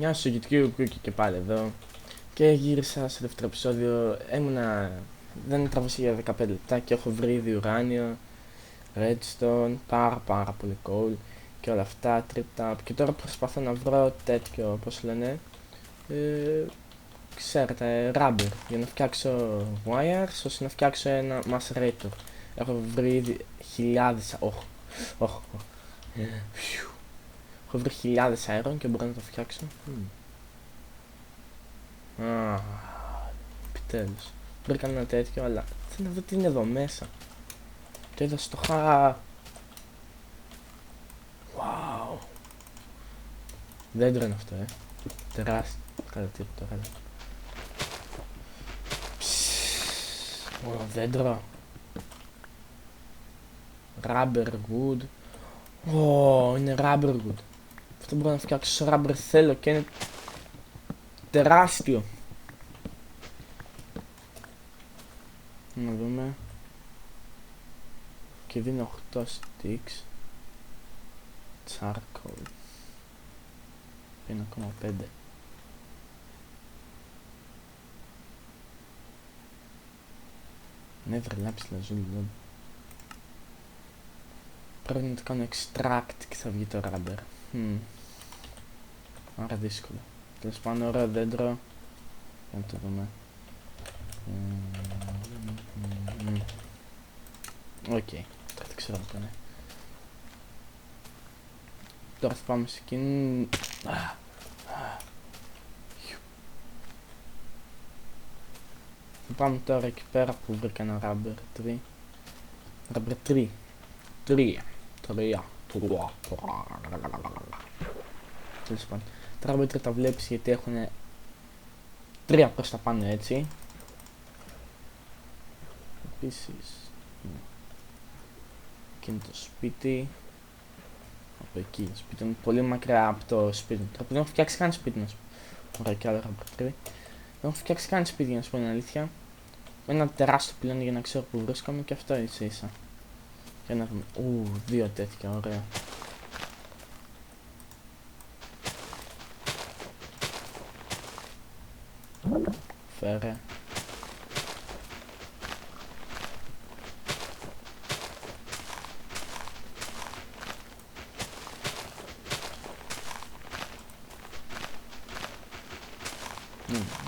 Γεια σου YouTube και πάλι εδώ. Και γύρισα σε δεύτερο επεισόδιο. Δεν τραβήσα για 15 λεπτά και έχω βρει ήδη ουράνιο, redstone, πάρα πολύ coal και όλα αυτά, trip-tap. Και τώρα προσπαθώ να βρω τέτοιο, πώς λένε, ξέρετε, rubber για να φτιάξω wires, ώστε να φτιάξω ένα macerator. Έχω βρει ήδη χιλιάδες, έχω βρει χιλιάδες iron και μπορώ να το φτιάξω. Επιτέλους. Βρήκα ένα τέτοιο, αλλά θέλω να δω τι είναι εδώ μέσα. Το είδα στο Wow. Δέντρο είναι αυτό, τεράστιο. Καλά, τι τώρα. Δέντρο. Rubber wood. Είναι rubber wood. Αυτό μπορώ να φτιάξω rubber, θέλω και είναι τεράστιο. Να δούμε. Και δίνω 8 sticks. Charcoal 1,5. Never lapse lazuli. Πρέπει να το κάνω extract και θα βγει το rubber. Άρα δύσκολο. Τέλος πάντων, ωραίο δέντρο. Για να το δούμε. Οκ, τώρα δεν ξέρω πού είναι. Τώρα θα πάμε σε εκείνη. Θα πάμε τώρα εκεί πέρα που βρήκα ένα rubber tree. Rubber tree. Τρία. Τέλος πάντων. Τα rubber tree τα βλέπεις γιατί έχουν 3 προς τα πάνω, έτσι. Επίσης και είναι το σπίτι. Από εκεί, το σπίτι είναι πολύ μακριά από το σπίτι μου. Τώρα δεν έχω φτιάξει καν σπίτι, να σου πω. Ωραία, και άλλο δεν έχω φτιάξει καν σπίτι, για να σου πω την αλήθεια. Ένα τεράστιο πυλώνι για να ξέρω που βρίσκομαι και αυτό ίσα. Για να δούμε. 2 τέτοια, ωραία. Φέρε.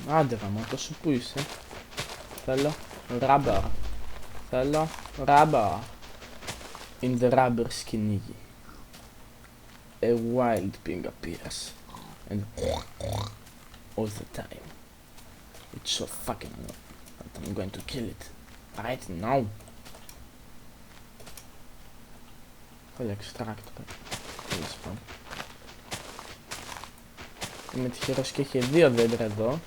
Άντε γαμώ, τόσο που είσαι. Θέλω rubber. Θέλω rubber. In the rubber σκηνίγι. A wild pig appears. And all the time. It's so fucking annoying that I'm going to kill it. Right now. Θέλω extract. Τέλος πάντων. Είμαι τυχερός και έχει 2 δέντρα εδώ.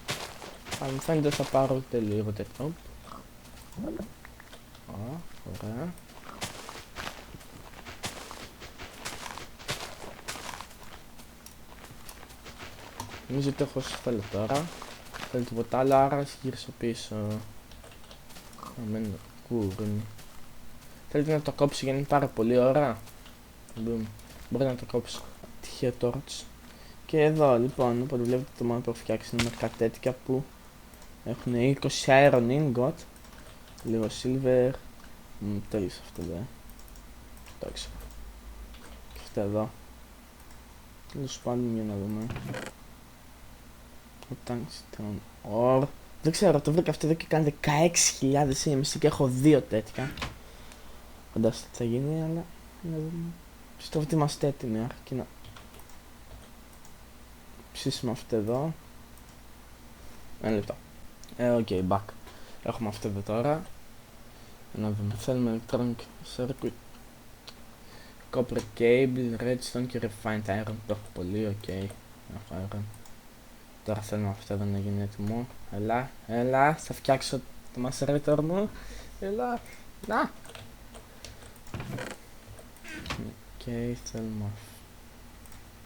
Αλλά μου φαίνεται θα πάρω ούτε λίγο τέτοιο. Ωραία. Νομίζω ότι έχω όσο θέλω τώρα. Θέλω τίποτα άλλο, άρα γύρισα πίσω. Αμένω κούρνη. Θέλετε να το κόψω γιατί είναι πάρα πολύ ώρα. Μπορεί να το κόψω. Τυχαίο torch. Και εδώ λοιπόν, οπότε βλέπετε το μόνο που έχω φτιάξει είναι μερικά τέτοια που έχουν 20 iron ingot, λίγο silver, τέλειωσε αυτό εδώ, εντάξει, και αυτά εδώ, τέλος πάντων για να δούμε, tungsten ore, δεν ξέρω, το βρήκα αυτό εδώ και κάνει 16.000 EMC και έχω 2 τέτοια, φαντάζομαι τι θα γίνει, αλλά να δούμε, πιστεύω ότι είμαστε έτοιμοι και να ψήσουμε αυτό εδώ. Ένα λεπτό. Ok, back. Έχουμε αυτό εδώ τώρα. Να δούμε. Θέλουμε electronic circuit, copper cable, redstone και refined iron. Το έχω πολύ, ok. Έχω iron. Τώρα θέλουμε αυτό εδώ να γίνει έτοιμο. Έλα, θα φτιάξω το macerator μου. Έλα, να. Ok, θέλουμε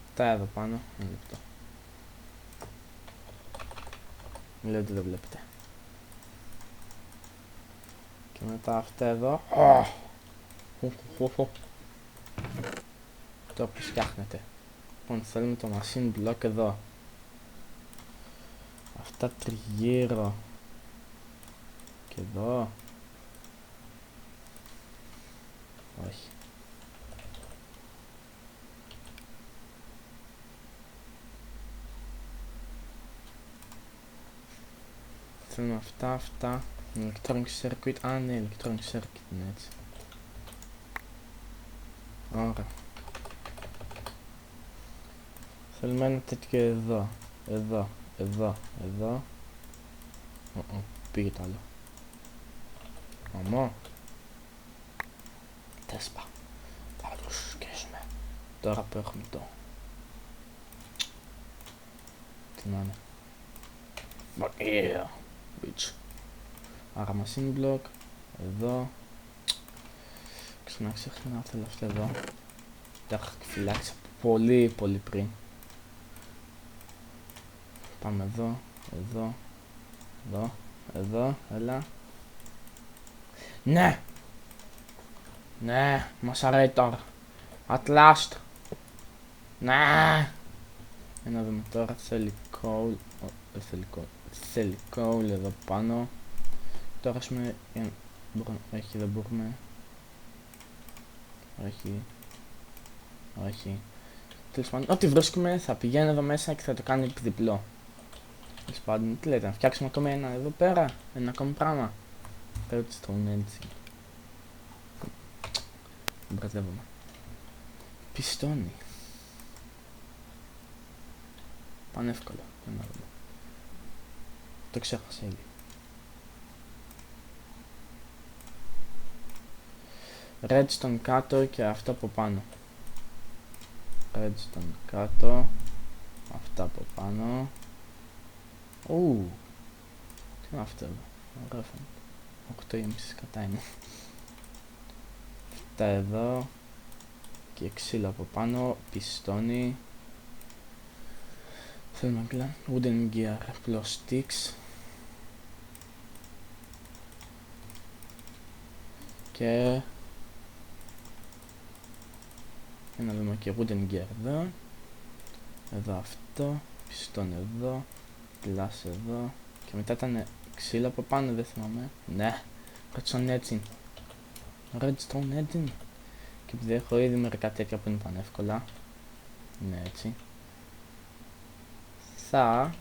αυτά εδώ πάνω. Ένα λεπτό. Λέω ότι δεν βλέπετε. Και μετά αυτά εδώ. Το που φτιάχνετε. Λοιπόν, θέλουμε το machine block εδώ. Αυτά τριγύρω. Και εδώ. Όχι. Θέλουμε αυτά. Electronic circuit. Α, ναι, electronic circuit είναι έτσι. Ωραία. Θέλουμε ένα τέτοιο εδώ. Πήγε το άλλο. Αμό. Τέσπα. Θα το σκέσουμε. Τώρα που έχουμε το. Τι να είναι. Yeah. Bitch. Άρα machine block. Εδώ. Ξανά ξεχνάω, θέλω αυτό εδώ. Τα έχω φυλάξει πολύ πριν. Πάμε εδώ, έλα. Ναι! Ναι, μας αρέσει τώρα. At last. Ναι! Να δούμε τώρα, θέλει coal. Θέλει coal εδώ πάνω. Τώρα έχουμε... Όχι, δεν μπορούμε. Όχι. Τέλος πάντων, ό,τι βρίσκουμε θα πηγαίνει εδώ μέσα και θα το κάνει διπλό. Τέλος πάντων, τι λέτε, να φτιάξουμε ακόμα ένα εδώ πέρα, ένα ακόμα πράγμα. Πέρα τη Stone έτσι. Μπερδεύομαι. Πιστώνει. Πανεύκολο, για να δούμε. Το ξέχασα ήδη. Redstone κάτω και αυτό από πάνω. Redstone κάτω. Αυτά από πάνω. Ου. Τι είναι αυτό εδώ. Ωραία φαίνεται. 8,5 κατά είναι. Αυτά εδώ. Και ξύλο από πάνω. Πιστώνει. Θέλουμε απλά wooden gear plus sticks. Και να δούμε και wooden gear εδώ. Εδώ αυτό. Πιστώνει εδώ. Glass εδώ. Και μετά ήταν ξύλο από πάνω, δεν θυμάμαι. Ναι. Redstone edging. Και επειδή έχω ήδη μερικά τέτοια που είναι πανεύκολα. Ναι, έτσι. Θα...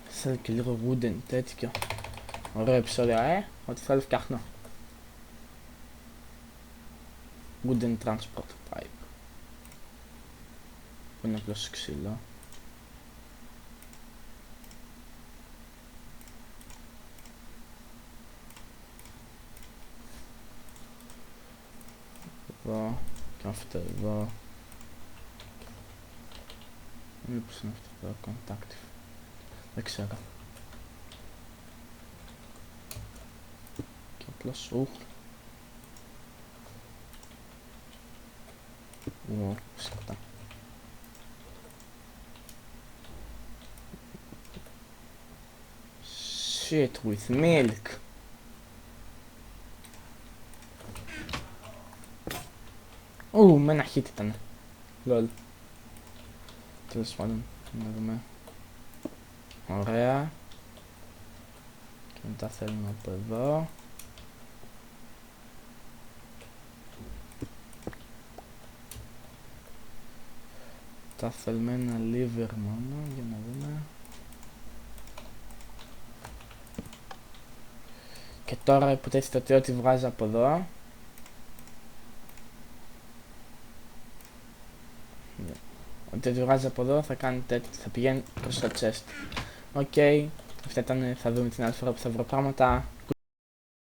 Θέλω και λίγο wooden τέτοιο. Ωραίο επεισόδιο, ό,τι θέλω φτιάχνω. Wooden transport pipe. Που είναι απλώς ξύλο. Εδώ και αυτό εδώ. Μήπως είναι αυτό εδώ, contactive. Δεν ξέρω. Και απλώς σκοτά. Shit with milk. Με ένα hit ήταν. Lol. Τέλος πάντων, να δούμε. Ωραία. Και μετά θέλουμε από εδώ. Τα θέλουμε ένα liver μόνο, για να δούμε. Και τώρα υποτίθεται ότι ό,τι βγάζει από εδώ ότι βγάζει από εδώ θα κάνει τέτοιο, θα πηγαίνει προς το chest. Οκ, αυτά ήταν, θα δούμε την άλλη φορά που θα βρω πράγματα.